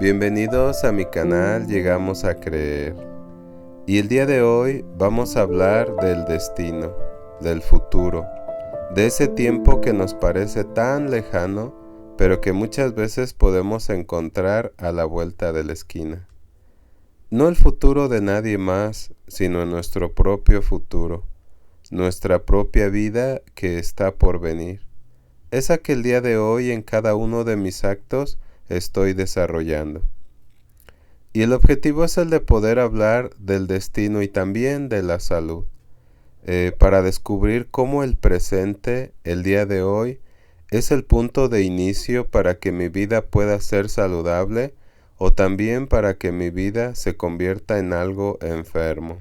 Bienvenidos a mi canal Llegamos a Creer. Y el día de hoy vamos a hablar del destino, del futuro, de ese tiempo que nos parece tan lejano, pero que muchas veces podemos encontrar a la vuelta de la esquina. No el futuro de nadie más, sino nuestro propio futuro, nuestra propia vida que está por venir. Esa que el día de hoy en cada uno de mis actos estoy desarrollando. Y el objetivo es el de poder hablar del destino y también de la salud, para descubrir cómo el presente, el día de hoy, es el punto de inicio para que mi vida pueda ser saludable o también para que mi vida se convierta en algo enfermo.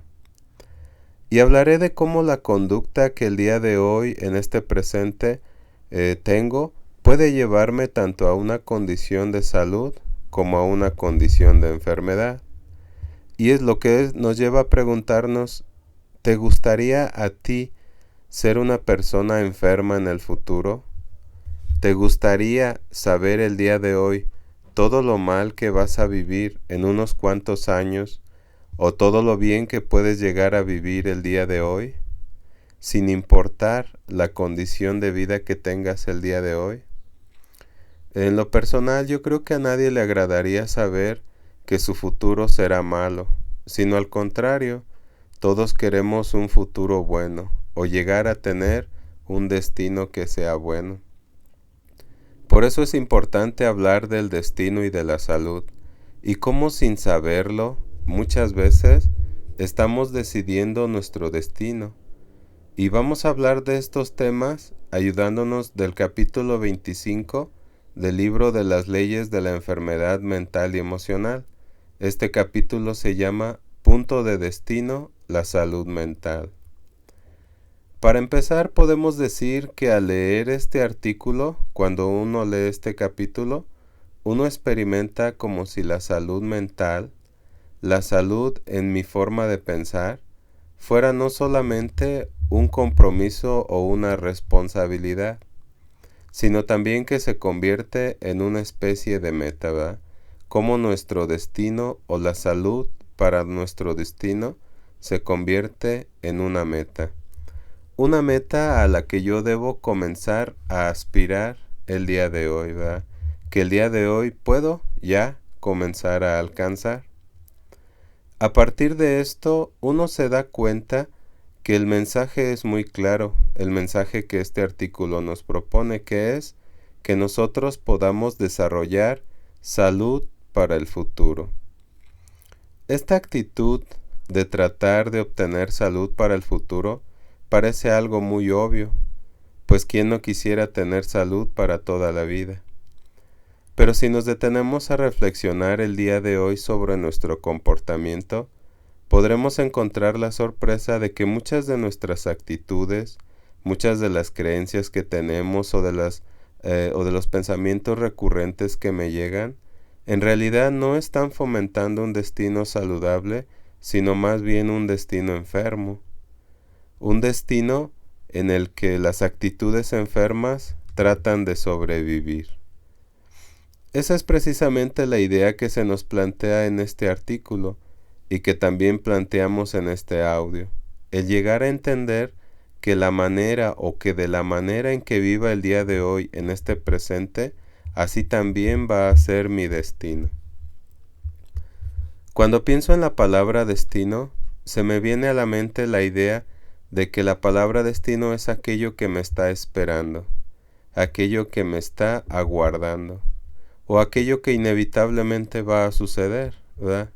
Y hablaré de cómo la conducta que el día de hoy en este presente tengo puede llevarme tanto a una condición de salud como a una condición de enfermedad. Y es lo que nos lleva a preguntarnos, ¿te gustaría a ti ser una persona enferma en el futuro? ¿Te gustaría saber el día de hoy todo lo mal que vas a vivir en unos cuantos años o todo lo bien que puedes llegar a vivir el día de hoy, sin importar la condición de vida que tengas el día de hoy? En lo personal, yo creo que a nadie le agradaría saber que su futuro será malo, sino al contrario, todos queremos un futuro bueno o llegar a tener un destino que sea bueno. Por eso es importante hablar del destino y de la salud, y cómo sin saberlo, muchas veces estamos decidiendo nuestro destino. Y vamos a hablar de estos temas ayudándonos del capítulo 25 del libro de las leyes de la enfermedad mental y emocional. Este capítulo se llama Punto de Destino, la salud mental. Para empezar, podemos decir que al leer este artículo, cuando uno lee este capítulo, uno experimenta como si la salud mental, la salud en mi forma de pensar, fuera no solamente un compromiso o una responsabilidad, sino también que se convierte en una especie de meta, ¿verdad? Como nuestro destino o la salud para nuestro destino se convierte en una meta. Una meta a la que yo debo comenzar a aspirar el día de hoy, ¿verdad? Que el día de hoy puedo ya comenzar a alcanzar. A partir de esto, uno se da cuenta que el mensaje es muy claro, el mensaje que este artículo nos propone, que es que nosotros podamos desarrollar salud para el futuro. Esta actitud de tratar de obtener salud para el futuro parece algo muy obvio, pues ¿quién no quisiera tener salud para toda la vida? Pero si nos detenemos a reflexionar el día de hoy sobre nuestro comportamiento, podremos encontrar la sorpresa de que muchas de nuestras actitudes, muchas de las creencias que tenemos o de los pensamientos recurrentes que me llegan, en realidad no están fomentando un destino saludable, sino más bien un destino enfermo. Un destino en el que las actitudes enfermas tratan de sobrevivir. Esa es precisamente la idea que se nos plantea en este artículo y que también planteamos en este audio. El llegar a entender que la manera o que de la manera en que viva el día de hoy en este presente, así también va a ser mi destino. Cuando pienso en la palabra destino, se me viene a la mente la idea de que la palabra destino es aquello que me está esperando, aquello que me está aguardando, o aquello que inevitablemente va a suceder, ¿verdad?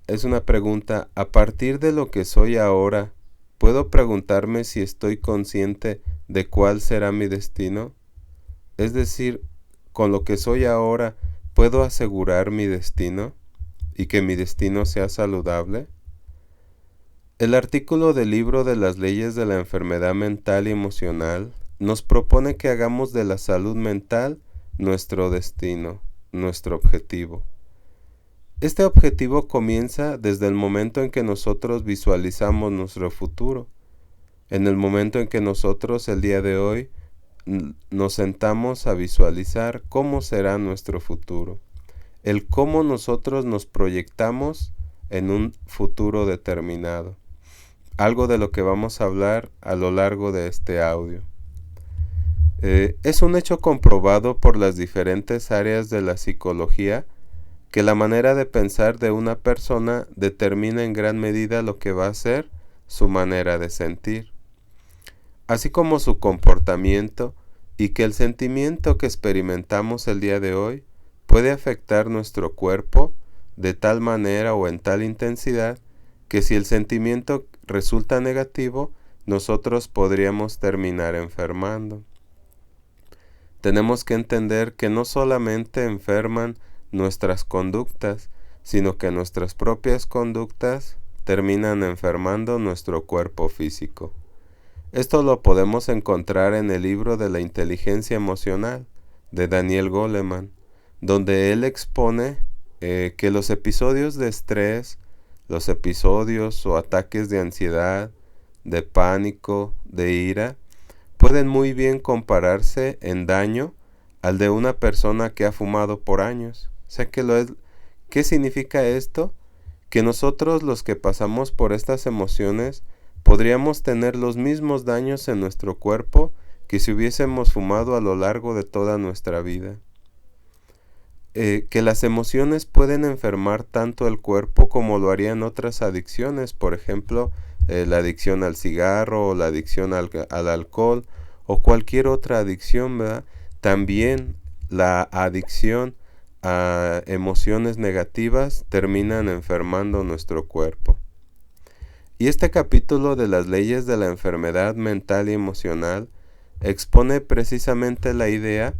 Es una pregunta, a partir de lo que soy ahora, ¿puedo preguntarme si estoy consciente de cuál será mi destino? Es decir, con lo que soy ahora, ¿puedo asegurar mi destino y que mi destino sea saludable? El artículo del libro de las leyes de la enfermedad mental y emocional nos propone que hagamos de la salud mental nuestro destino, nuestro objetivo. Este objetivo comienza desde el momento en que nosotros visualizamos nuestro futuro, en el momento en que nosotros el día de hoy nos sentamos a visualizar cómo será nuestro futuro, el cómo nosotros nos proyectamos en un futuro determinado, algo de lo que vamos a hablar a lo largo de este audio. Es un hecho comprobado por las diferentes áreas de la psicología que la manera de pensar de una persona determina en gran medida lo que va a ser su manera de sentir, así como su comportamiento, y que el sentimiento que experimentamos el día de hoy puede afectar nuestro cuerpo de tal manera o en tal intensidad que si el sentimiento resulta negativo, nosotros podríamos terminar enfermando. Tenemos que entender que no solamente enferman nuestras conductas, sino que nuestras propias conductas terminan enfermando nuestro cuerpo físico. Esto lo podemos encontrar en el libro de la inteligencia emocional de Daniel Goleman, donde él expone que los episodios de estrés, los episodios o ataques de ansiedad, de pánico, de ira, pueden muy bien compararse en daño al de una persona que ha fumado por años. O sea, ¿qué significa esto? Que nosotros, los que pasamos por estas emociones, podríamos tener los mismos daños en nuestro cuerpo que si hubiésemos fumado a lo largo de toda nuestra vida. Que las emociones pueden enfermar tanto el cuerpo como lo harían otras adicciones, por ejemplo, la adicción al cigarro o la adicción al alcohol o cualquier otra adicción, ¿verdad? También la adicción a emociones negativas terminan enfermando nuestro cuerpo. Y este capítulo de las leyes de la enfermedad mental y emocional expone precisamente la idea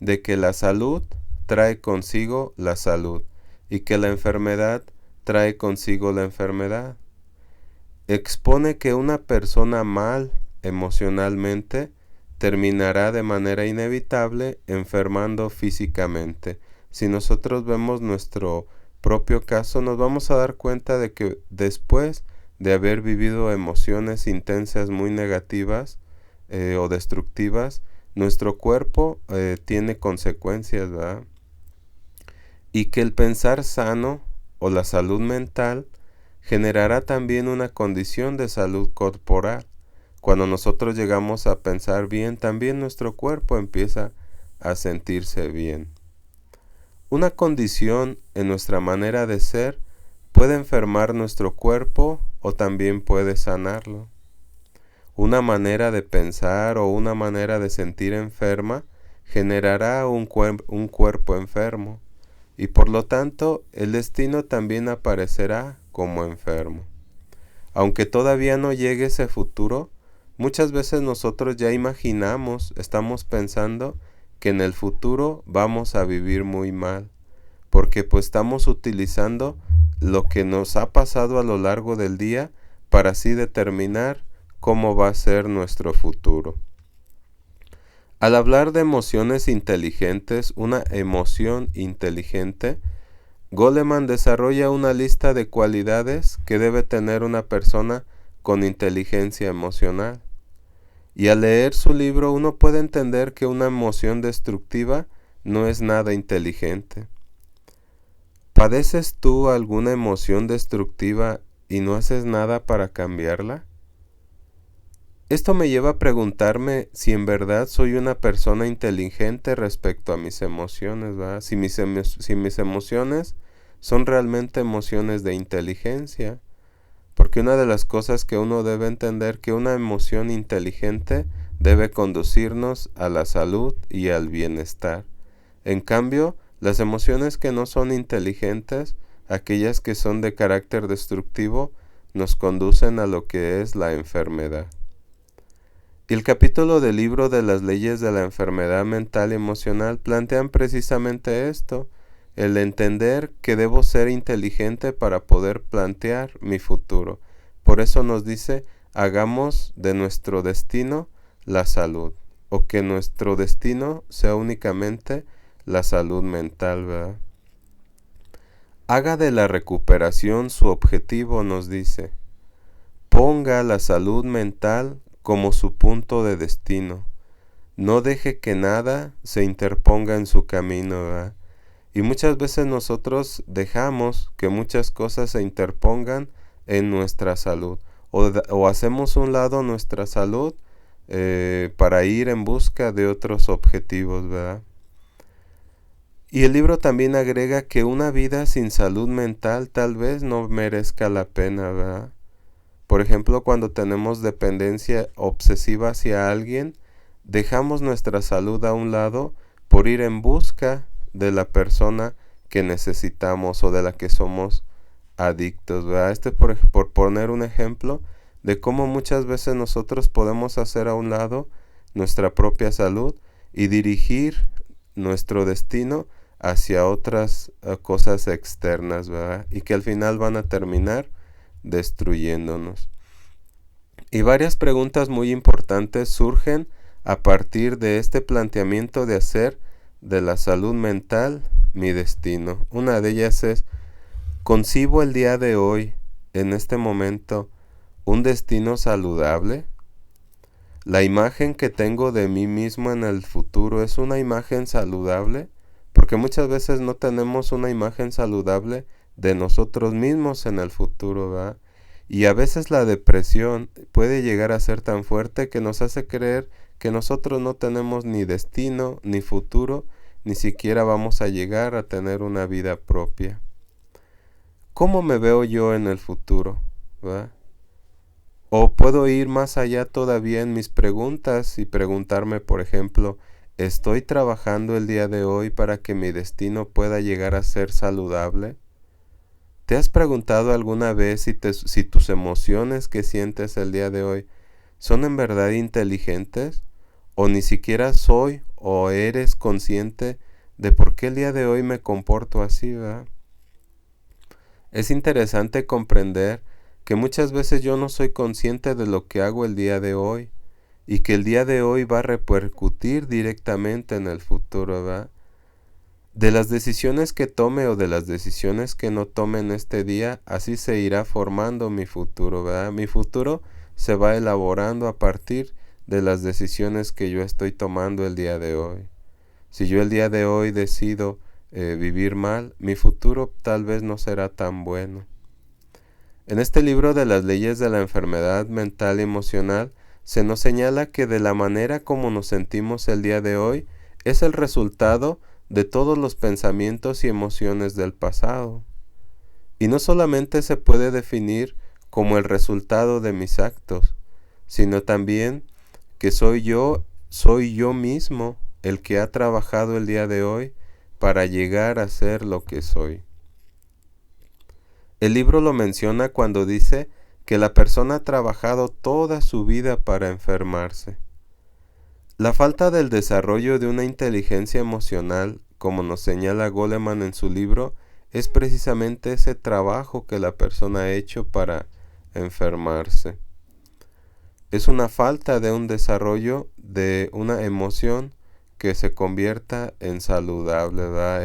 de que la salud trae consigo la salud y que la enfermedad trae consigo la enfermedad. Expone que una persona mal emocionalmente terminará de manera inevitable enfermando físicamente. Si nosotros vemos nuestro propio caso, nos vamos a dar cuenta de que después de haber vivido emociones intensas muy negativas o destructivas, nuestro cuerpo tiene consecuencias, ¿verdad? Y que el pensar sano o la salud mental generará también una condición de salud corporal. Cuando nosotros llegamos a pensar bien, también nuestro cuerpo empieza a sentirse bien. Una condición en nuestra manera de ser puede enfermar nuestro cuerpo o también puede sanarlo. Una manera de pensar o una manera de sentir enferma generará un cuerpo enfermo y por lo tanto el destino también aparecerá como enfermo. Aunque todavía no llegue ese futuro, muchas veces nosotros ya imaginamos, estamos pensando que en el futuro vamos a vivir muy mal, porque pues estamos utilizando lo que nos ha pasado a lo largo del día para así determinar cómo va a ser nuestro futuro. Al hablar de emociones inteligentes, una emoción inteligente, Goleman desarrolla una lista de cualidades que debe tener una persona con inteligencia emocional. Y al leer su libro uno puede entender que una emoción destructiva no es nada inteligente. ¿Padeces tú alguna emoción destructiva y no haces nada para cambiarla? Esto me lleva a preguntarme si en verdad soy una persona inteligente respecto a mis emociones, ¿verdad? Si mis emociones son realmente emociones de inteligencia. Porque una de las cosas que uno debe entender que una emoción inteligente debe conducirnos a la salud y al bienestar. En cambio, las emociones que no son inteligentes, aquellas que son de carácter destructivo, nos conducen a lo que es la enfermedad. Y el capítulo del libro de las leyes de la enfermedad mental y emocional plantean precisamente esto, el entender que debo ser inteligente para poder plantear mi futuro. Por eso nos dice, hagamos de nuestro destino la salud, o que nuestro destino sea únicamente la salud mental, ¿verdad? Haga de la recuperación su objetivo, nos dice. Ponga la salud mental como su punto de destino. no deje que nada se interponga en su camino, ¿verdad? Y muchas veces nosotros dejamos que muchas cosas se interpongan en nuestra salud. O hacemos un lado nuestra salud para ir en busca de otros objetivos, ¿verdad? Y el libro también agrega que una vida sin salud mental tal vez no merezca la pena, ¿verdad? Por ejemplo, cuando tenemos dependencia obsesiva hacia alguien, dejamos nuestra salud a un lado por ir en busca de la persona que necesitamos o de la que somos adictos, ¿verdad? Por poner un ejemplo de cómo muchas veces nosotros podemos hacer a un lado nuestra propia salud y dirigir nuestro destino hacia otras cosas externas, ¿verdad? Y que al final van a terminar destruyéndonos. Y varias preguntas muy importantes surgen a partir de este planteamiento de hacer de la salud mental mi destino. Una de ellas es: ¿concibo el día de hoy, en este momento, un destino saludable? ¿La imagen que tengo de mí mismo en el futuro es una imagen saludable? Porque muchas veces no tenemos una imagen saludable de nosotros mismos en el futuro, ¿verdad? Y a veces la depresión puede llegar a ser tan fuerte que nos hace creer que nosotros no tenemos ni destino, ni futuro, ni siquiera vamos a llegar a tener una vida propia. ¿Cómo me veo yo en el futuro? ¿Verdad? O puedo ir más allá todavía en mis preguntas y preguntarme, por ejemplo, ¿estoy trabajando el día de hoy para que mi destino pueda llegar a ser saludable? ¿Te has preguntado alguna vez si tus emociones que sientes el día de hoy son en verdad inteligentes? ¿O ni siquiera soy o eres consciente de por qué el día de hoy me comporto así, ¿verdad? Es interesante comprender que muchas veces yo no soy consciente de lo que hago el día de hoy y que el día de hoy va a repercutir directamente en el futuro, ¿verdad? De las decisiones que tome o de las decisiones que no tome en este día, así se irá formando mi futuro, ¿verdad? Mi futuro se va elaborando a partir de las decisiones que yo estoy tomando el día de hoy. Si yo el día de hoy decido vivir mal, mi futuro tal vez no será tan bueno. En este libro de las leyes de la enfermedad mental y emocional, se nos señala que de la manera como nos sentimos el día de hoy es el resultado de todos los pensamientos y emociones del pasado. Y no solamente se puede definir como el resultado de mis actos, sino también que soy yo mismo el que ha trabajado el día de hoy para llegar a ser lo que soy. El libro lo menciona cuando dice que la persona ha trabajado toda su vida para enfermarse. La falta del desarrollo de una inteligencia emocional, como nos señala Goleman en su libro, es precisamente ese trabajo que la persona ha hecho para enfermarse. Es una falta de un desarrollo de una emoción que se convierta en saludable, ¿verdad?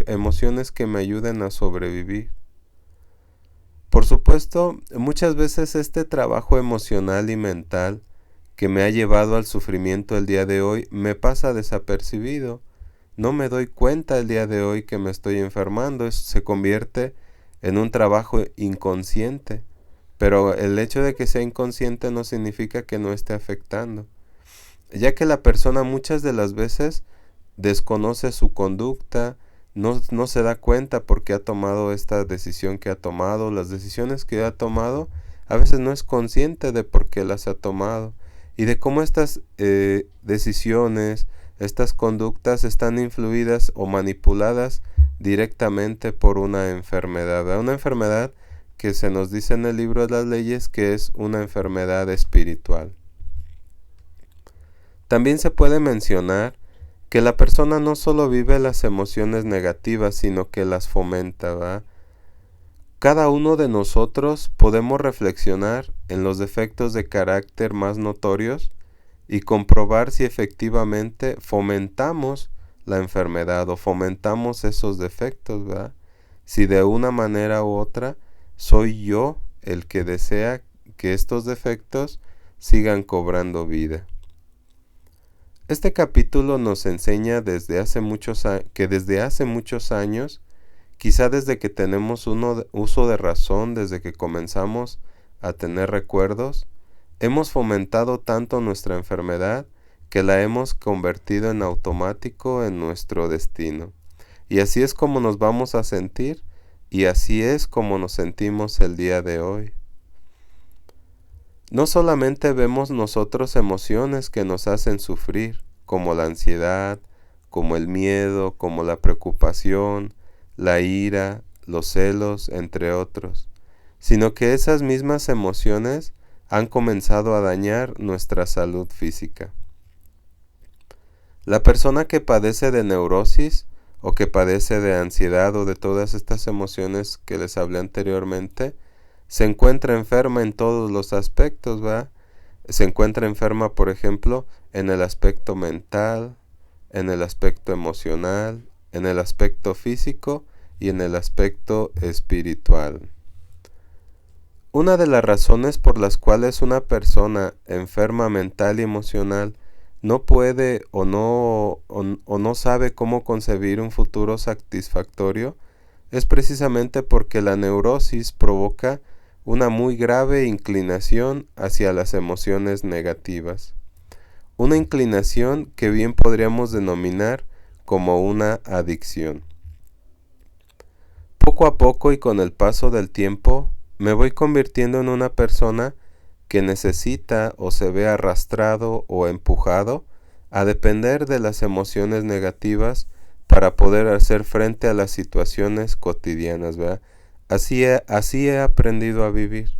Emociones que me ayuden a sobrevivir. Por supuesto, muchas veces este trabajo emocional y mental que me ha llevado al sufrimiento el día de hoy me pasa desapercibido. No me doy cuenta el día de hoy que me estoy enfermando. Eso se convierte en un trabajo inconsciente. Pero el hecho de que sea inconsciente no significa que no esté afectando, ya que la persona muchas de las veces desconoce su conducta, no se da cuenta por qué ha tomado esta decisión que ha tomado, las decisiones que ha tomado, a veces no es consciente de por qué las ha tomado y de cómo estas decisiones, estas conductas están influidas o manipuladas directamente por una enfermedad, ¿verdad? Una enfermedad que se nos dice en el libro de las leyes que es una enfermedad espiritual. También se puede mencionar que la persona no solo vive las emociones negativas, sino que las fomenta, ¿verdad? Cada uno de nosotros podemos reflexionar en los defectos de carácter más notorios y comprobar si efectivamente fomentamos la enfermedad o fomentamos esos defectos, ¿verdad? Si de una manera u otra soy yo el que desea que estos defectos sigan cobrando vida. Este capítulo nos enseña que desde hace muchos años, quizá desde que tenemos uso de razón, desde que comenzamos a tener recuerdos, hemos fomentado tanto nuestra enfermedad que la hemos convertido en automático en nuestro destino. Y así es como nos vamos a sentir, y así es como nos sentimos el día de hoy. No solamente vemos nosotros emociones que nos hacen sufrir, como la ansiedad, como el miedo, como la preocupación, la ira, los celos, entre otros, sino que esas mismas emociones han comenzado a dañar nuestra salud física. La persona que padece de neurosis o que padece de ansiedad o de todas estas emociones que les hablé anteriormente, se encuentra enferma en todos los aspectos, ¿va? Se encuentra enferma, por ejemplo, en el aspecto mental, en el aspecto emocional, en el aspecto físico y en el aspecto espiritual. Una de las razones por las cuales una persona enferma mental y emocional no puede o no sabe cómo concebir un futuro satisfactorio es precisamente porque la neurosis provoca una muy grave inclinación hacia las emociones negativas. Una inclinación que bien podríamos denominar como una adicción. Poco a poco y con el paso del tiempo, me voy convirtiendo en una persona que necesita o se ve arrastrado o empujado a depender de las emociones negativas para poder hacer frente a las situaciones cotidianas, ¿verdad? Así he aprendido a vivir,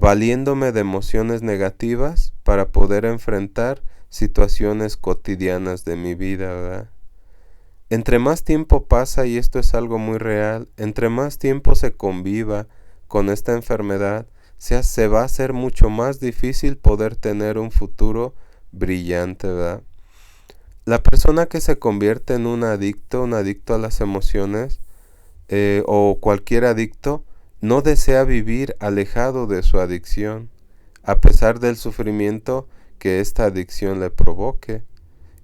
valiéndome de emociones negativas para poder enfrentar situaciones cotidianas de mi vida, ¿verdad? Entre más tiempo pasa, y esto es algo muy real, entre más tiempo se conviva con esta enfermedad, se va a hacer mucho más difícil poder tener un futuro brillante, ¿verdad? La persona que se convierte en un adicto a las emociones, o cualquier adicto, no desea vivir alejado de su adicción, a pesar del sufrimiento que esta adicción le provoque.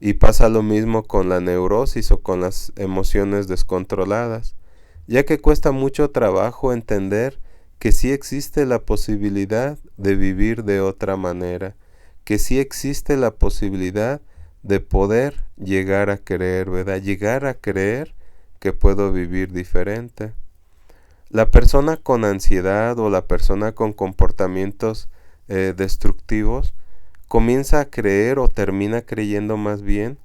Y pasa lo mismo con la neurosis o con las emociones descontroladas, ya que cuesta mucho trabajo entender que sí existe la posibilidad de vivir de otra manera, que sí existe la posibilidad de poder llegar a creer, ¿verdad? Llegar a creer que puedo vivir diferente. La persona con ansiedad o la persona con comportamientos destructivos comienza a creer o termina creyendo más bien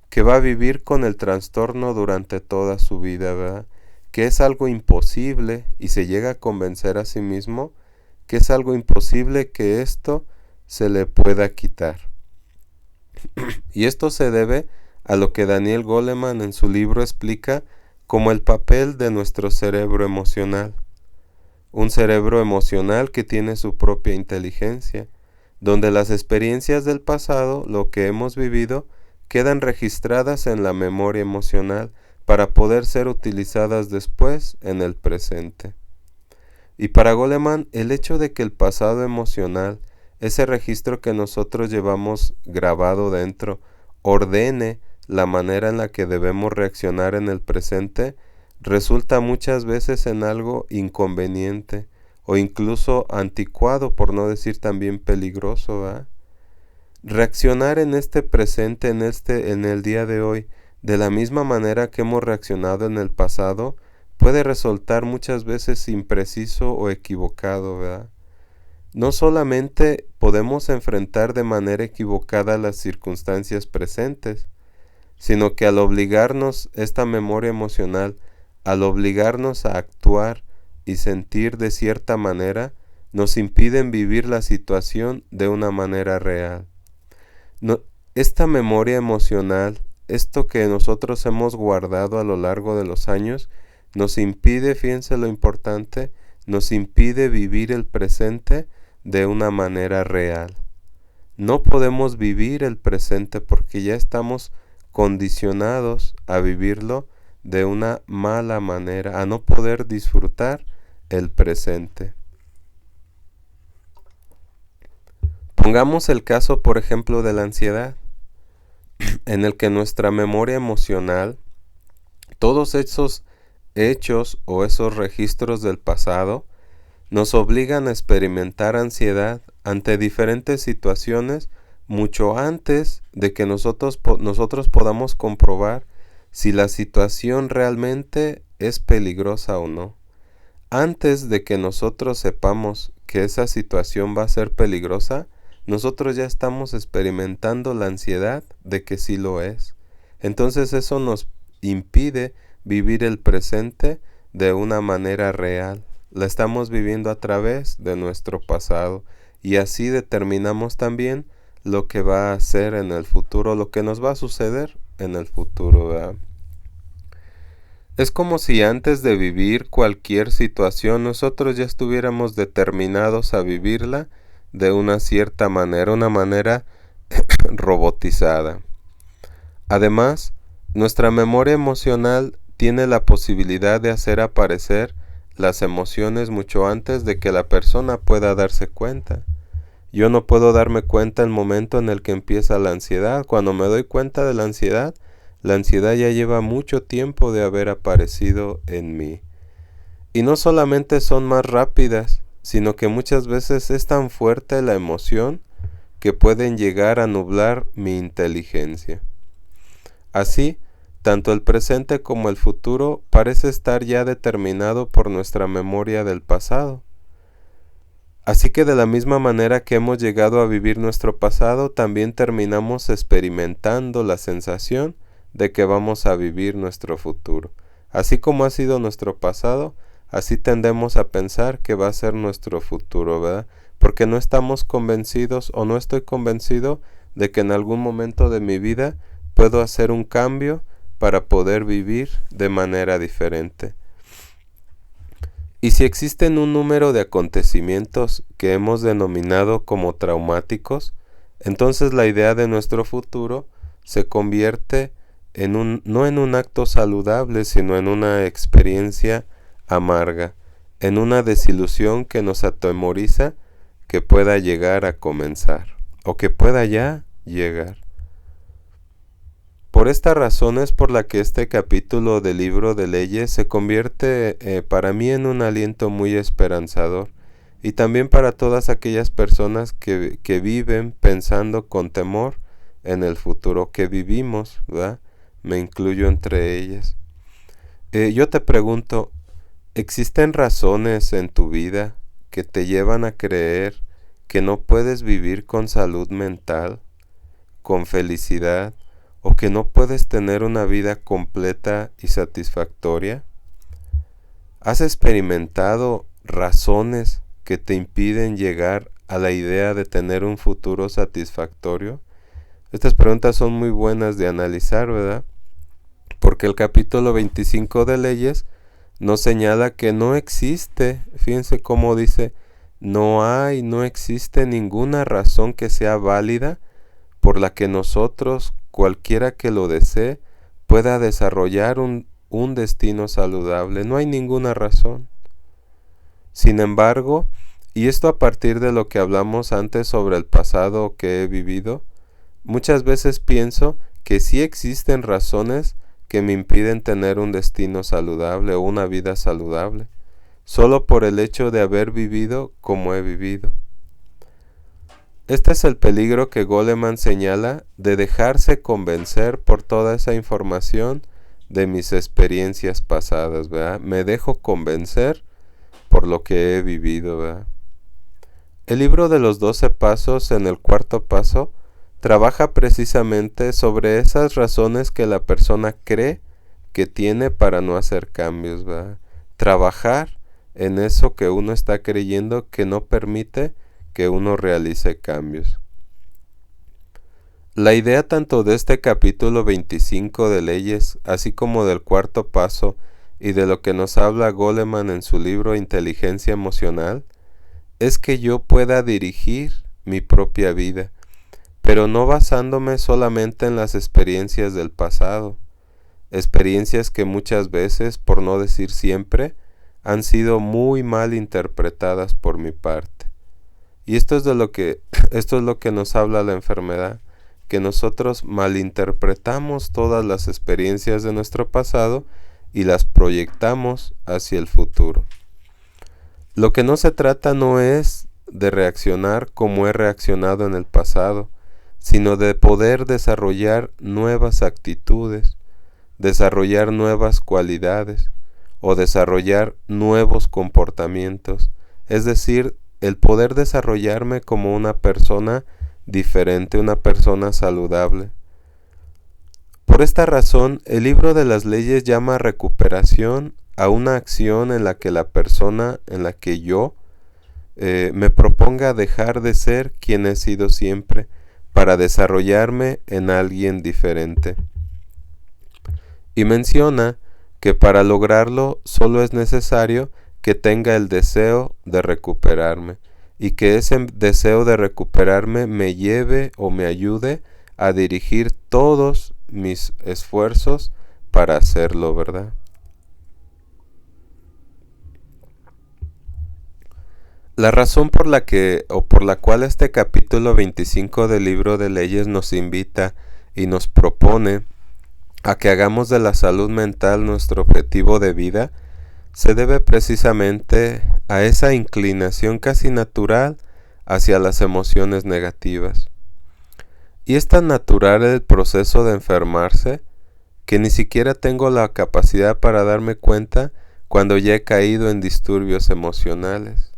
que va a vivir con el trastorno durante toda su vida, ¿verdad? Que es algo imposible y se llega a convencer a sí mismo que es algo imposible que esto se le pueda quitar. Y esto se debe a lo que Daniel Goleman en su libro explica como el papel de nuestro cerebro emocional. Un cerebro emocional que tiene su propia inteligencia, donde las experiencias del pasado, lo que hemos vivido, quedan registradas en la memoria emocional para poder ser utilizadas después en el presente. Y para Goleman, el hecho de que el pasado emocional, ese registro que nosotros llevamos grabado dentro, ordene la manera en la que debemos reaccionar en el presente, resulta muchas veces en algo inconveniente o incluso anticuado, por no decir también peligroso, ¿verdad? Reaccionar en este presente, en el día de hoy, de la misma manera que hemos reaccionado en el pasado, puede resultar muchas veces impreciso o equivocado, ¿verdad? No solamente podemos enfrentar de manera equivocada las circunstancias presentes, sino que al obligarnos esta memoria emocional, al obligarnos a actuar y sentir de cierta manera, nos impiden vivir la situación de una manera real. Esta memoria emocional, esto que nosotros hemos guardado a lo largo de los años, nos impide, fíjense lo importante, nos impide vivir el presente de una manera real. No podemos vivir el presente porque ya estamos condicionados a vivirlo de una mala manera, a no poder disfrutar el presente. Pongamos el caso, por ejemplo, de la ansiedad. en el que nuestra memoria emocional, todos esos hechos o esos registros del pasado, nos obligan a experimentar ansiedad ante diferentes situaciones mucho antes de que nosotros podamos comprobar si la situación realmente es peligrosa o no. Antes de que nosotros sepamos que esa situación va a ser peligrosa, nosotros ya estamos experimentando la ansiedad de que sí lo es. Entonces eso nos impide vivir el presente de una manera real. La estamos viviendo a través de nuestro pasado y así determinamos también lo que va a ser en el futuro, lo que nos va a suceder en el futuro, ¿verdad? Es como si antes de vivir cualquier situación nosotros ya estuviéramos determinados a vivirla de una cierta manera, una manera robotizada. Además, nuestra memoria emocional tiene la posibilidad de hacer aparecer las emociones mucho antes de que la persona pueda darse cuenta. Yo no puedo darme cuenta el momento en el que empieza la ansiedad. Cuando me doy cuenta de la ansiedad ya lleva mucho tiempo de haber aparecido en mí. Y no solamente son más rápidas, sino que muchas veces es tan fuerte la emoción que pueden llegar a nublar mi inteligencia. Así, tanto el presente como el futuro parece estar ya determinado por nuestra memoria del pasado. Así que de la misma manera que hemos llegado a vivir nuestro pasado, también terminamos experimentando la sensación de que vamos a vivir nuestro futuro. Así como ha sido nuestro pasado, así tendemos a pensar que va a ser nuestro futuro, ¿verdad? Porque no estamos convencidos o no estoy convencido de que en algún momento de mi vida puedo hacer un cambio para poder vivir de manera diferente. Y si existen un número de acontecimientos que hemos denominado como traumáticos, entonces la idea de nuestro futuro se convierte no en un acto saludable, sino en una experiencia amarga, en una desilusión que nos atemoriza que pueda llegar a comenzar, o que pueda ya llegar. Por esta razón es por la que este capítulo del libro de leyes se convierte para mí en un aliento muy esperanzador, y también para todas aquellas personas que viven pensando con temor en el futuro, que vivimos, ¿verdad? Me incluyo entre ellas. Yo te pregunto, ¿existen razones en tu vida que te llevan a creer que no puedes vivir con salud mental, con felicidad, o que no puedes tener una vida completa y satisfactoria? ¿Has experimentado razones que te impiden llegar a la idea de tener un futuro satisfactorio? Estas preguntas son muy buenas de analizar, ¿verdad? Porque el capítulo 25 de Leyes nos señala que no existe, fíjense cómo dice, no existe ninguna razón que sea válida por la que nosotros, cualquiera que lo desee, pueda desarrollar un destino saludable. No hay ninguna razón. Sin embargo, y esto a partir de lo que hablamos antes sobre el pasado que he vivido, muchas veces pienso que sí existen razones que me impiden tener un destino saludable o una vida saludable, solo por el hecho de haber vivido como he vivido. Este es el peligro que Goleman señala de dejarse convencer por toda esa información de mis experiencias pasadas, ¿verdad? Me dejo convencer por lo que he vivido, ¿verdad? El libro de los 12 pasos, en el cuarto paso, trabaja precisamente sobre esas razones que la persona cree que tiene para no hacer cambios, ¿verdad? Trabajar en eso que uno está creyendo que no permite que uno realice cambios. La idea tanto de este capítulo 25 de Leyes, así como del cuarto paso y de lo que nos habla Goleman en su libro Inteligencia Emocional, es que yo pueda dirigir mi propia vida, pero no basándome solamente en las experiencias del pasado, experiencias que muchas veces, por no decir siempre, han sido muy mal interpretadas por mi parte. Y esto es lo que nos habla la enfermedad, que nosotros malinterpretamos todas las experiencias de nuestro pasado y las proyectamos hacia el futuro. Lo que no se trata no es de reaccionar como he reaccionado en el pasado, sino de poder desarrollar nuevas actitudes, desarrollar nuevas cualidades o desarrollar nuevos comportamientos, es decir, el poder desarrollarme como una persona diferente, una persona saludable. Por esta razón, el libro de las leyes llama recuperación a una acción en la que la persona, en la que yo me proponga dejar de ser quien he sido siempre para desarrollarme en alguien diferente. Y menciona que para lograrlo solo es necesario que tenga el deseo de recuperarme y que ese deseo de recuperarme me lleve o me ayude a dirigir todos mis esfuerzos para hacerlo, ¿verdad? La razón por la que o por la cual este capítulo 25 del libro de leyes nos invita y nos propone a que hagamos de la salud mental nuestro objetivo de vida se debe precisamente a esa inclinación casi natural hacia las emociones negativas. Y es tan natural el proceso de enfermarse que ni siquiera tengo la capacidad para darme cuenta cuando ya he caído en disturbios emocionales.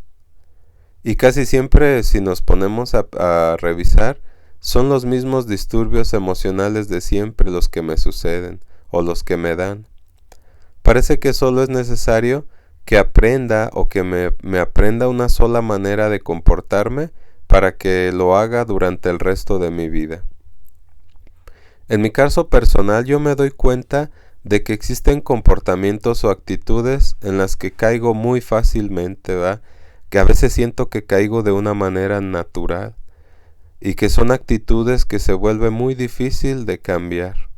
Y casi siempre, si nos ponemos a revisar, son los mismos disturbios emocionales de siempre los que me suceden o los que me dan. Parece que solo es necesario que aprenda o que me aprenda una sola manera de comportarme para que lo haga durante el resto de mi vida. En mi caso personal yo me doy cuenta de que existen comportamientos o actitudes en las que caigo muy fácilmente, ¿verdad? Que a veces siento que caigo de una manera natural y que son actitudes que se vuelve muy difícil de cambiar.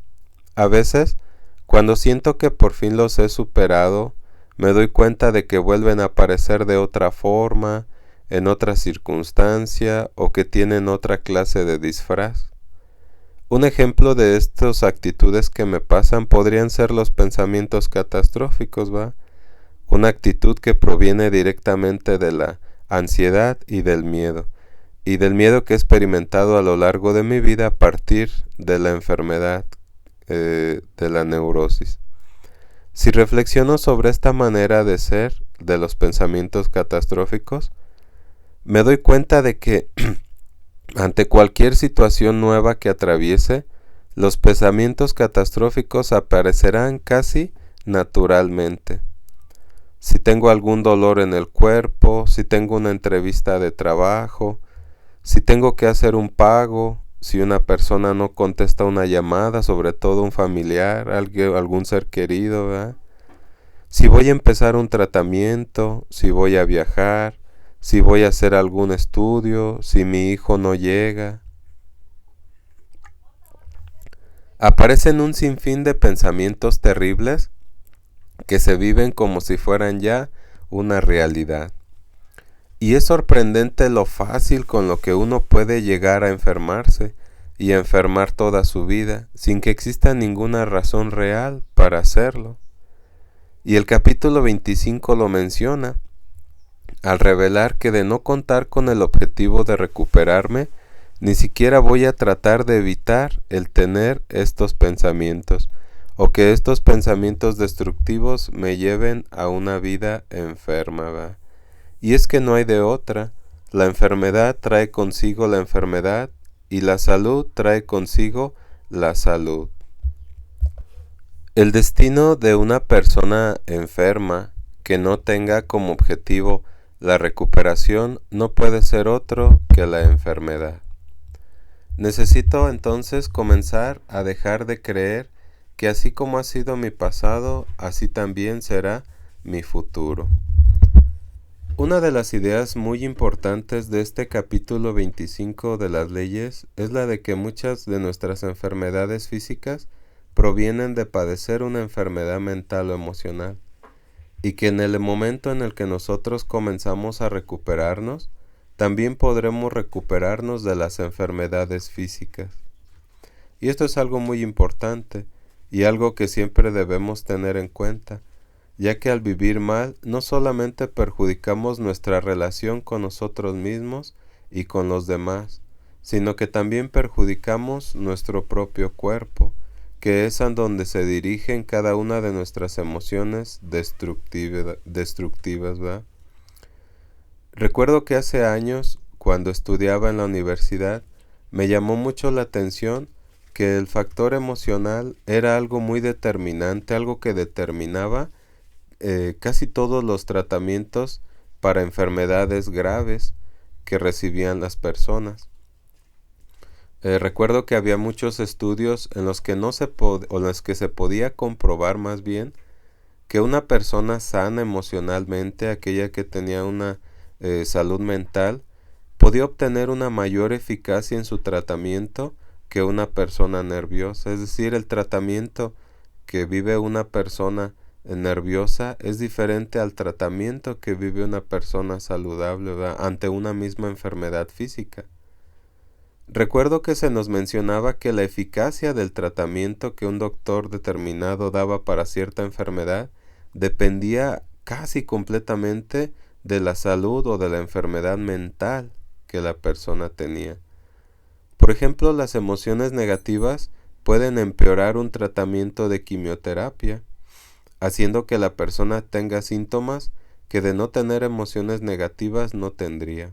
A veces, cuando siento que por fin los he superado, me doy cuenta de que vuelven a aparecer de otra forma, en otra circunstancia o que tienen otra clase de disfraz. Un ejemplo de estas actitudes que me pasan podrían ser los pensamientos catastróficos, ¿va? Una actitud que proviene directamente de la ansiedad y del miedo que he experimentado a lo largo de mi vida a partir de la enfermedad de la neurosis. Si reflexiono sobre esta manera de ser de los pensamientos catastróficos, me doy cuenta de que ante cualquier situación nueva que atraviese, los pensamientos catastróficos aparecerán casi naturalmente. Si tengo algún dolor en el cuerpo, si tengo una entrevista de trabajo, si tengo que hacer un pago, si una persona no contesta una llamada, sobre todo un familiar, algún ser querido, ¿verdad? Si voy a empezar un tratamiento, si voy a viajar, si voy a hacer algún estudio, si mi hijo no llega. Aparecen un sinfín de pensamientos terribles que se viven como si fueran ya una realidad. Y es sorprendente lo fácil con lo que uno puede llegar a enfermarse y a enfermar toda su vida sin que exista ninguna razón real para hacerlo. Y el capítulo 25 lo menciona al revelar que de no contar con el objetivo de recuperarme, ni siquiera voy a tratar de evitar el tener estos pensamientos o que estos pensamientos destructivos me lleven a una vida enferma, ¿va? Y es que no hay de otra. La enfermedad trae consigo la enfermedad y la salud trae consigo la salud. El destino de una persona enferma que no tenga como objetivo la recuperación no puede ser otro que la enfermedad. Necesito entonces comenzar a dejar de creer que así como ha sido mi pasado, así también será mi futuro. Una de las ideas muy importantes de este capítulo 25 de las leyes es la de que muchas de nuestras enfermedades físicas provienen de padecer una enfermedad mental o emocional, y que en el momento en el que nosotros comenzamos a recuperarnos, también podremos recuperarnos de las enfermedades físicas. Y esto es algo muy importante y algo que siempre debemos tener en cuenta, ya que al vivir mal no solamente perjudicamos nuestra relación con nosotros mismos y con los demás, sino que también perjudicamos nuestro propio cuerpo, que es a donde se dirigen cada una de nuestras emociones destructivas, ¿verdad? Recuerdo que hace años, cuando estudiaba en la universidad, me llamó mucho la atención que el factor emocional era algo muy determinante, algo que determinaba casi todos los tratamientos para enfermedades graves que recibían las personas. Recuerdo que había muchos estudios en los que o en los que se podía comprobar más bien que una persona sana emocionalmente, aquella que tenía una salud mental, podía obtener una mayor eficacia en su tratamiento que una persona nerviosa. Es decir, el tratamiento que vive una persona nerviosa es diferente al tratamiento que vive una persona saludable, ¿verdad?, ante una misma enfermedad física. Recuerdo que se nos mencionaba que la eficacia del tratamiento que un doctor determinado daba para cierta enfermedad dependía casi completamente de la salud o de la enfermedad mental que la persona tenía. Por ejemplo, las emociones negativas pueden empeorar un tratamiento de quimioterapia, haciendo que la persona tenga síntomas que de no tener emociones negativas no tendría.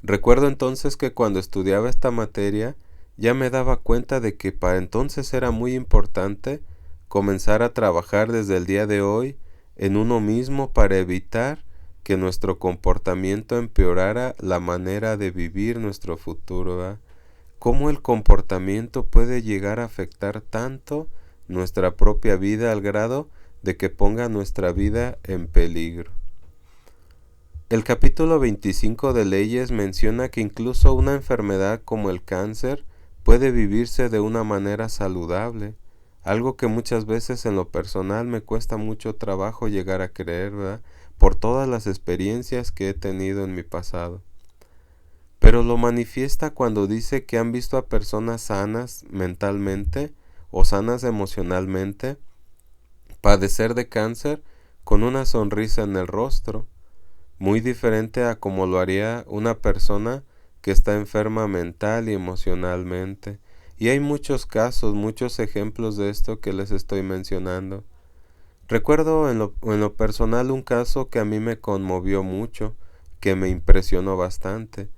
Recuerdo entonces que cuando estudiaba esta materia ya me daba cuenta de que para entonces era muy importante comenzar a trabajar desde el día de hoy en uno mismo para evitar que nuestro comportamiento empeorara la manera de vivir nuestro futuro, ¿verdad? Cómo el comportamiento puede llegar a afectar tanto nuestra propia vida al grado de que ponga nuestra vida en peligro. El capítulo 25 de Leyes menciona que incluso una enfermedad como el cáncer puede vivirse de una manera saludable, algo que muchas veces en lo personal me cuesta mucho trabajo llegar a creer, ¿verdad?, por todas las experiencias que he tenido en mi pasado. Pero lo manifiesta cuando dice que han visto a personas sanas mentalmente o sanas emocionalmente padecer de cáncer con una sonrisa en el rostro, muy diferente a como lo haría una persona que está enferma mental y emocionalmente. Y hay muchos casos, muchos ejemplos de esto que les estoy mencionando. Recuerdo en lo personal un caso que a mí me conmovió mucho, que me impresionó bastante,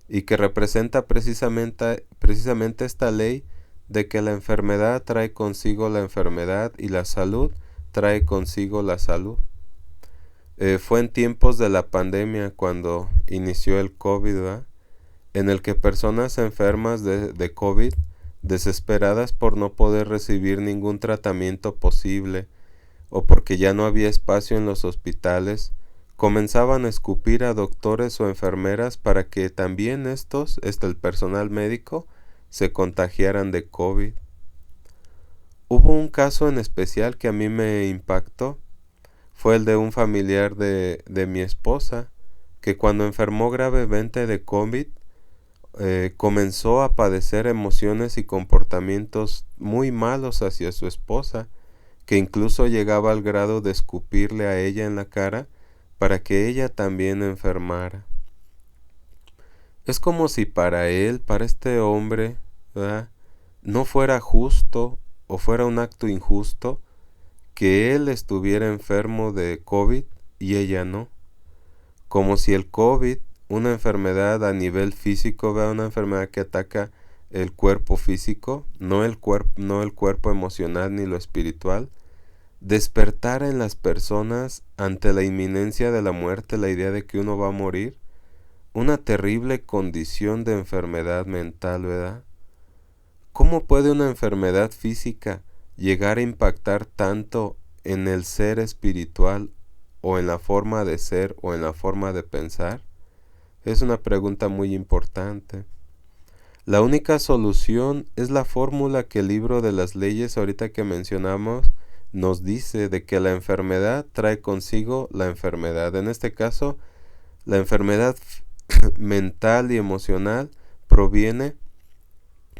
y que representa precisamente esta ley de que la enfermedad trae consigo la enfermedad y la salud trae consigo la salud. Fue en tiempos de la pandemia cuando inició el COVID, ¿verdad?, en el que personas enfermas de COVID, desesperadas por no poder recibir ningún tratamiento posible o porque ya no había espacio en los hospitales, comenzaban a escupir a doctores o enfermeras para que también el personal médico, se contagiaran de COVID. Hubo un caso en especial que a mí me impactó. Fue el de un familiar de mi esposa, que cuando enfermó gravemente de COVID, comenzó a padecer emociones y comportamientos muy malos hacia su esposa, que incluso llegaba al grado de escupirle a ella en la cara para que ella también enfermara. Es como si para este hombre, ¿verdad?, no fuera justo o fuera un acto injusto que él estuviera enfermo de COVID y ella no. Como si el COVID, una enfermedad a nivel físico, ¿verdad?, una enfermedad que ataca el cuerpo físico, no el cuerpo emocional ni lo espiritual, despertara en las personas ante la inminencia de la muerte, la idea de que uno va a morir, una terrible condición de enfermedad mental, ¿verdad? ¿Cómo puede una enfermedad física llegar a impactar tanto en el ser espiritual o en la forma de ser o en la forma de pensar? Es una pregunta muy importante. La única solución es la fórmula que el libro de las leyes, ahorita que mencionamos, nos dice, de que la enfermedad trae consigo la enfermedad. En este caso, la enfermedad mental y emocional proviene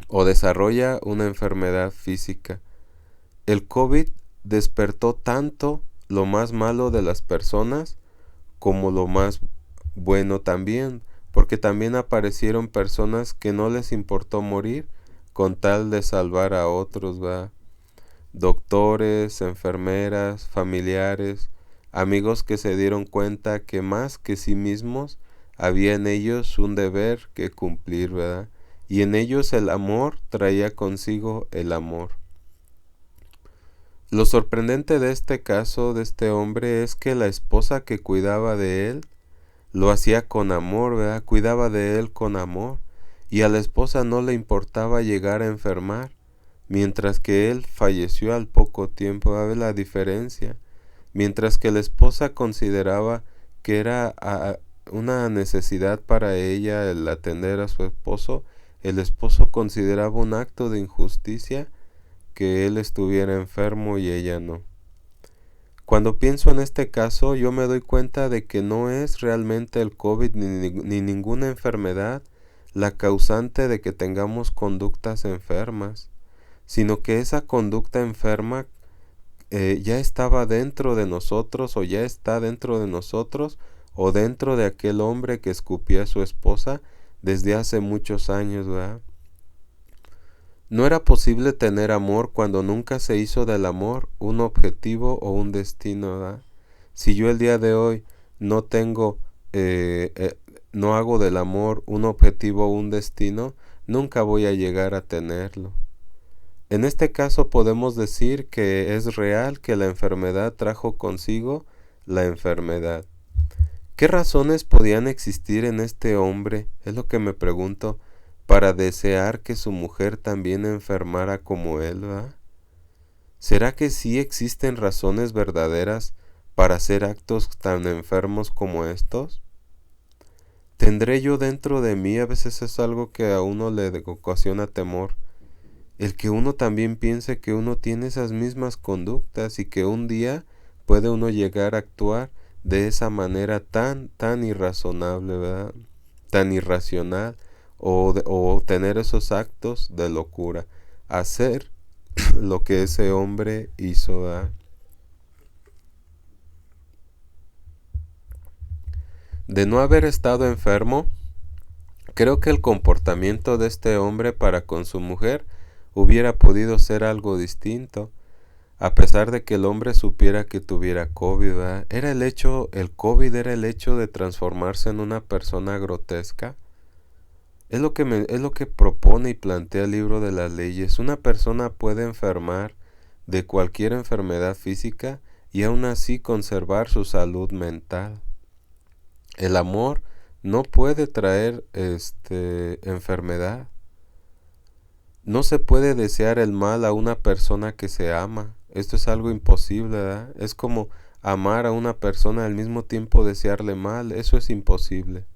o desarrolla una enfermedad física. El COVID despertó tanto lo más malo de las personas como lo más bueno también, porque también aparecieron personas que no les importó morir con tal de salvar a otros, ¿verdad? Doctores, enfermeras, familiares, amigos que se dieron cuenta que más que sí mismos había en ellos un deber que cumplir, ¿verdad? Y en ellos el amor traía consigo el amor. Lo sorprendente de este caso, de este hombre, es que la esposa que cuidaba de él lo hacía con amor, ¿verdad? Cuidaba de él con amor. Y a la esposa no le importaba llegar a enfermar, mientras que él falleció al poco tiempo. ¿Sabe la diferencia? Mientras que la esposa consideraba que era una necesidad para ella el atender a su esposo, el esposo consideraba un acto de injusticia que él estuviera enfermo y ella no. Cuando pienso en este caso, yo me doy cuenta de que no es realmente el COVID ni ninguna enfermedad la causante de que tengamos conductas enfermas, sino que esa conducta enferma ya estaba dentro de nosotros o ya está dentro de nosotros o dentro de aquel hombre que escupía a su esposa desde hace muchos años, ¿verdad? No era posible tener amor cuando nunca se hizo del amor un objetivo o un destino, ¿verdad? Si yo el día de hoy no tengo, no hago del amor un objetivo o un destino, nunca voy a llegar a tenerlo. En este caso podemos decir que es real que la enfermedad trajo consigo la enfermedad. ¿Qué razones podían existir en este hombre? Es lo que me pregunto, para desear que su mujer también enfermara como él, ¿verdad? ¿Será que sí existen razones verdaderas para hacer actos tan enfermos como estos? ¿Tendré yo dentro de mí? A veces es algo que a uno le ocasiona temor, el que uno también piense que uno tiene esas mismas conductas y que un día puede uno llegar a actuar de esa manera tan irrazonable, ¿verdad? Tan irracional, o tener esos actos de locura, hacer lo que ese hombre hizo, ¿verdad? De no haber estado enfermo, creo que el comportamiento de este hombre para con su mujer hubiera podido ser algo distinto, a pesar de que el hombre supiera que tuviera COVID, ¿verdad? El COVID era el hecho de transformarse en una persona grotesca. Es lo que propone y plantea el libro de las leyes. Una persona puede enfermar de cualquier enfermedad física y aún así conservar su salud mental. El amor no puede traer enfermedad. No se puede desear el mal a una persona que se ama. Esto es algo imposible, ¿verdad? Es como amar a una persona y al mismo tiempo desearle mal. Eso es imposible.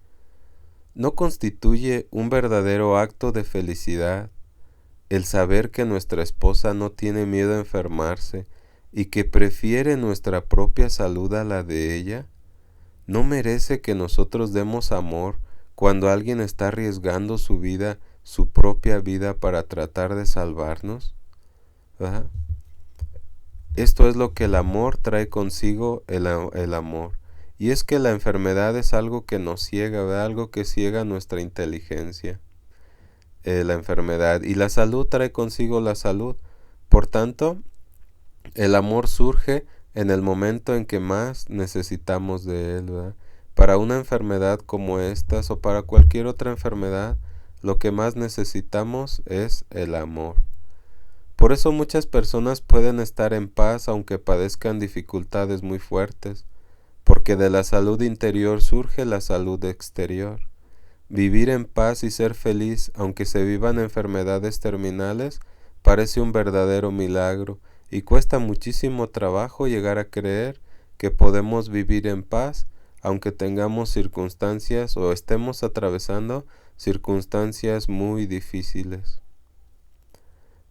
No constituye un verdadero acto de felicidad el saber que nuestra esposa no tiene miedo a enfermarse y que prefiere nuestra propia salud a la de ella. ¿No merece que nosotros demos amor cuando alguien está arriesgando su vida, su propia vida, para tratar de salvarnos? ¿Verdad? Esto es lo que el amor trae consigo, el amor. Y es que la enfermedad es algo que nos ciega, ¿verdad? Algo que ciega nuestra inteligencia, la enfermedad. Y la salud trae consigo la salud. Por tanto, el amor surge en el momento en que más necesitamos de él, ¿verdad? Para una enfermedad como estas o para cualquier otra enfermedad, lo que más necesitamos es el amor. Por eso muchas personas pueden estar en paz aunque padezcan dificultades muy fuertes, porque de la salud interior surge la salud exterior. Vivir en paz y ser feliz aunque se vivan enfermedades terminales parece un verdadero milagro y cuesta muchísimo trabajo llegar a creer que podemos vivir en paz aunque tengamos circunstancias o estemos atravesando circunstancias muy difíciles.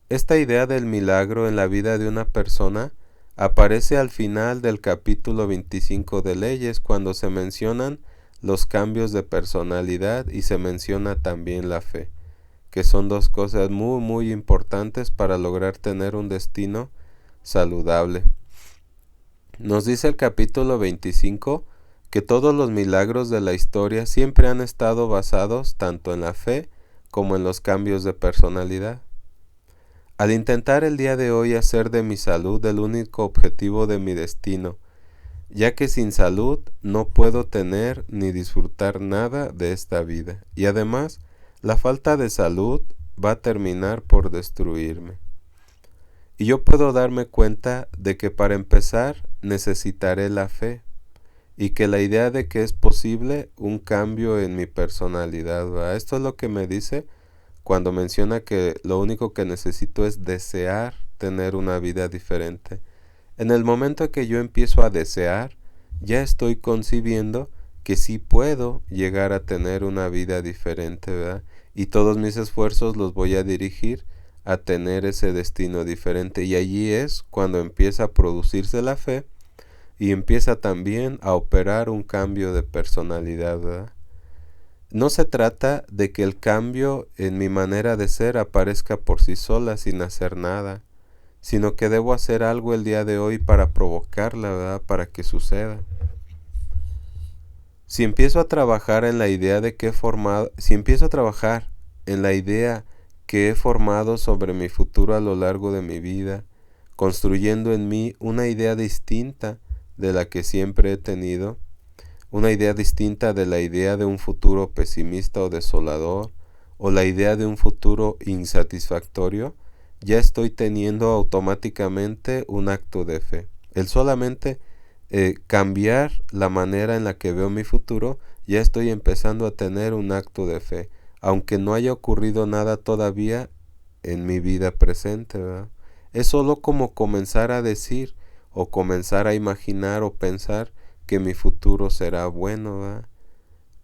Esta idea del milagro en la vida de una persona aparece al final del capítulo 25 de Leyes, cuando se mencionan los cambios de personalidad y se menciona también la fe. que son dos cosas muy importantes para lograr tener un destino saludable. Nos dice el capítulo 25 que todos los milagros de la historia siempre han estado basados tanto en la fe como en los cambios de personalidad. Al intentar el día de hoy hacer de mi salud el único objetivo de mi destino, ya que sin salud no puedo tener ni disfrutar nada de esta vida, y además la falta de salud va a terminar por destruirme. Y yo puedo darme cuenta de que para empezar necesitaré la fe, y que la idea de que es posible un cambio en mi personalidad, ¿verdad? Esto es lo que me dice cuando menciona que lo único que necesito es desear tener una vida diferente. En el momento que yo empiezo a desear, ya estoy concibiendo que sí puedo llegar a tener una vida diferente, ¿verdad? Y todos mis esfuerzos los voy a dirigir a tener ese destino diferente. Y allí es cuando empieza a producirse la fe y empieza también a operar un cambio de personalidad, ¿verdad? No se trata de que el cambio en mi manera de ser aparezca por sí sola sin hacer nada, sino que debo hacer algo el día de hoy para provocarla, ¿verdad? Para que suceda. Si empiezo a trabajar en la idea de que he formado, si empiezo a trabajar en la idea que he formado sobre mi futuro a lo largo de mi vida, construyendo en mí una idea distinta de la que siempre he tenido, una idea distinta de la idea de un futuro pesimista o desolador, o la idea de un futuro insatisfactorio, ya estoy teniendo automáticamente un acto de fe. El solamente cambiar la manera en la que veo mi futuro, ya estoy empezando a tener un acto de fe, aunque no haya ocurrido nada todavía en mi vida presente, ¿verdad? Es solo como comenzar a decir o comenzar a imaginar o pensar que mi futuro será bueno, ¿verdad?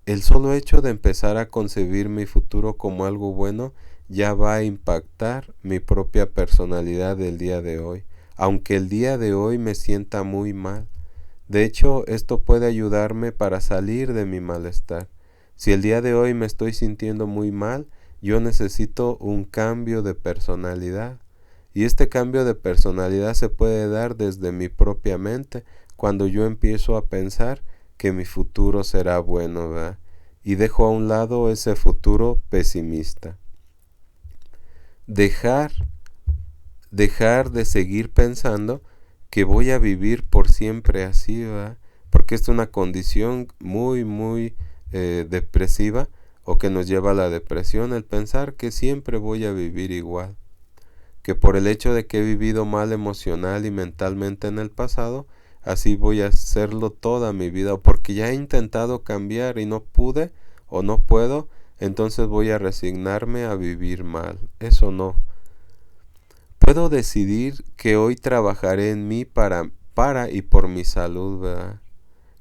El solo hecho de empezar a concebir mi futuro como algo bueno ya va a impactar mi propia personalidad del día de hoy, aunque el día de hoy me sienta muy mal. De hecho, esto puede ayudarme para salir de mi malestar. Si el día de hoy me estoy sintiendo muy mal, yo necesito un cambio de personalidad. Y este cambio de personalidad se puede dar desde mi propia mente, cuando yo empiezo a pensar que mi futuro será bueno, ¿verdad? Y dejo a un lado ese futuro pesimista. Dejar de seguir pensando que voy a vivir por siempre así, ¿verdad? Porque es una condición muy depresiva, o que nos lleva a la depresión, el pensar que siempre voy a vivir igual, que por el hecho de que he vivido mal emocional y mentalmente en el pasado, así voy a hacerlo toda mi vida, o porque ya he intentado cambiar y no pude o no puedo, entonces voy a resignarme a vivir mal. Eso no. Puedo decidir que hoy trabajaré en mí para y por mi salud, ¿verdad?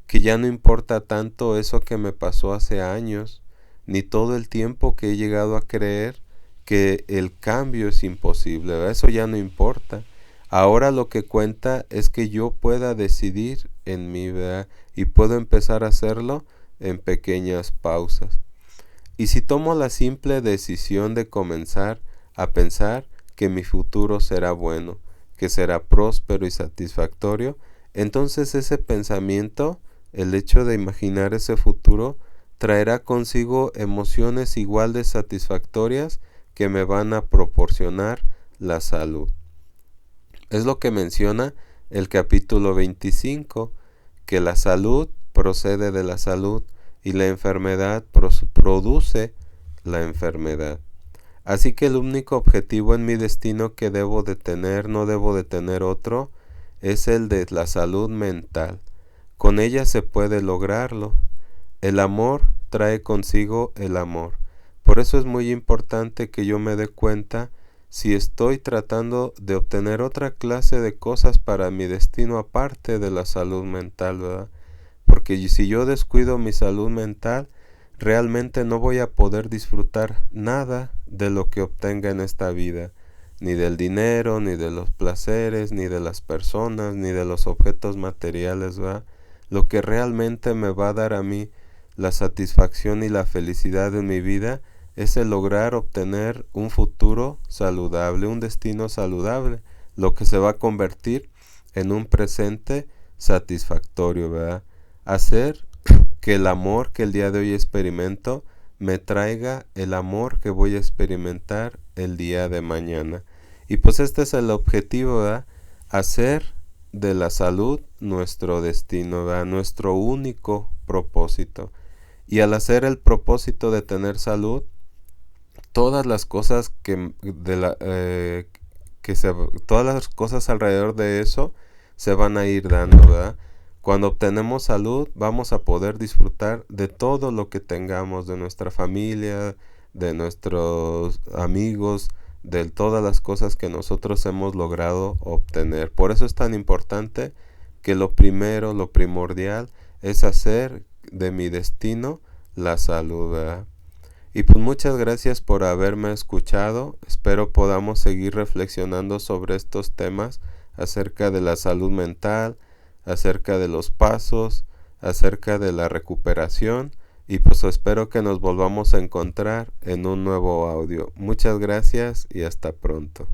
Que ya no importa tanto eso que me pasó hace años, ni todo el tiempo que he llegado a creer que el cambio es imposible, ¿verdad? Eso ya no importa. Ahora lo que cuenta es que yo pueda decidir en mí, ¿verdad? Y puedo empezar a hacerlo en pequeñas pausas. Y si tomo la simple decisión de comenzar a pensar que mi futuro será bueno, que será próspero y satisfactorio, entonces ese pensamiento, el hecho de imaginar ese futuro, traerá consigo emociones igual de satisfactorias que me van a proporcionar la salud. Es lo que menciona el capítulo 25, que la salud procede de la salud y la enfermedad produce la enfermedad. Así que el único objetivo en mi destino que debo de tener, no debo de tener otro, es el de la salud mental. Con ella se puede lograrlo. El amor trae consigo el amor. Por eso es muy importante que yo me dé cuenta si estoy tratando de obtener otra clase de cosas para mi destino aparte de la salud mental, ¿verdad? Porque si yo descuido mi salud mental, realmente no voy a poder disfrutar nada de lo que obtenga en esta vida, ni del dinero, ni de los placeres, ni de las personas, ni de los objetos materiales, ¿verdad? Lo que realmente me va a dar a mí la satisfacción y la felicidad en mi vida es el lograr obtener un futuro saludable, un destino saludable, lo que se va a convertir en un presente satisfactorio, ¿verdad? Hacer que el amor que el día de hoy experimento me traiga el amor que voy a experimentar el día de mañana. Y pues este es el objetivo, ¿verdad? Hacer de la salud nuestro destino, ¿verdad? Nuestro único propósito. Y al hacer el propósito de tener salud, todas las cosas todas las cosas alrededor de eso se van a ir dando, ¿verdad? Cuando obtenemos salud, vamos a poder disfrutar de todo lo que tengamos, de nuestra familia, de nuestros amigos, de todas las cosas que nosotros hemos logrado obtener. Por eso es tan importante que lo primero, lo primordial, es hacer de mi destino la salud, ¿verdad? Y pues muchas gracias por haberme escuchado. Espero podamos seguir reflexionando sobre estos temas acerca de la salud mental, acerca de los pasos, acerca de la recuperación. Y pues espero que nos volvamos a encontrar en un nuevo audio. Muchas gracias y hasta pronto.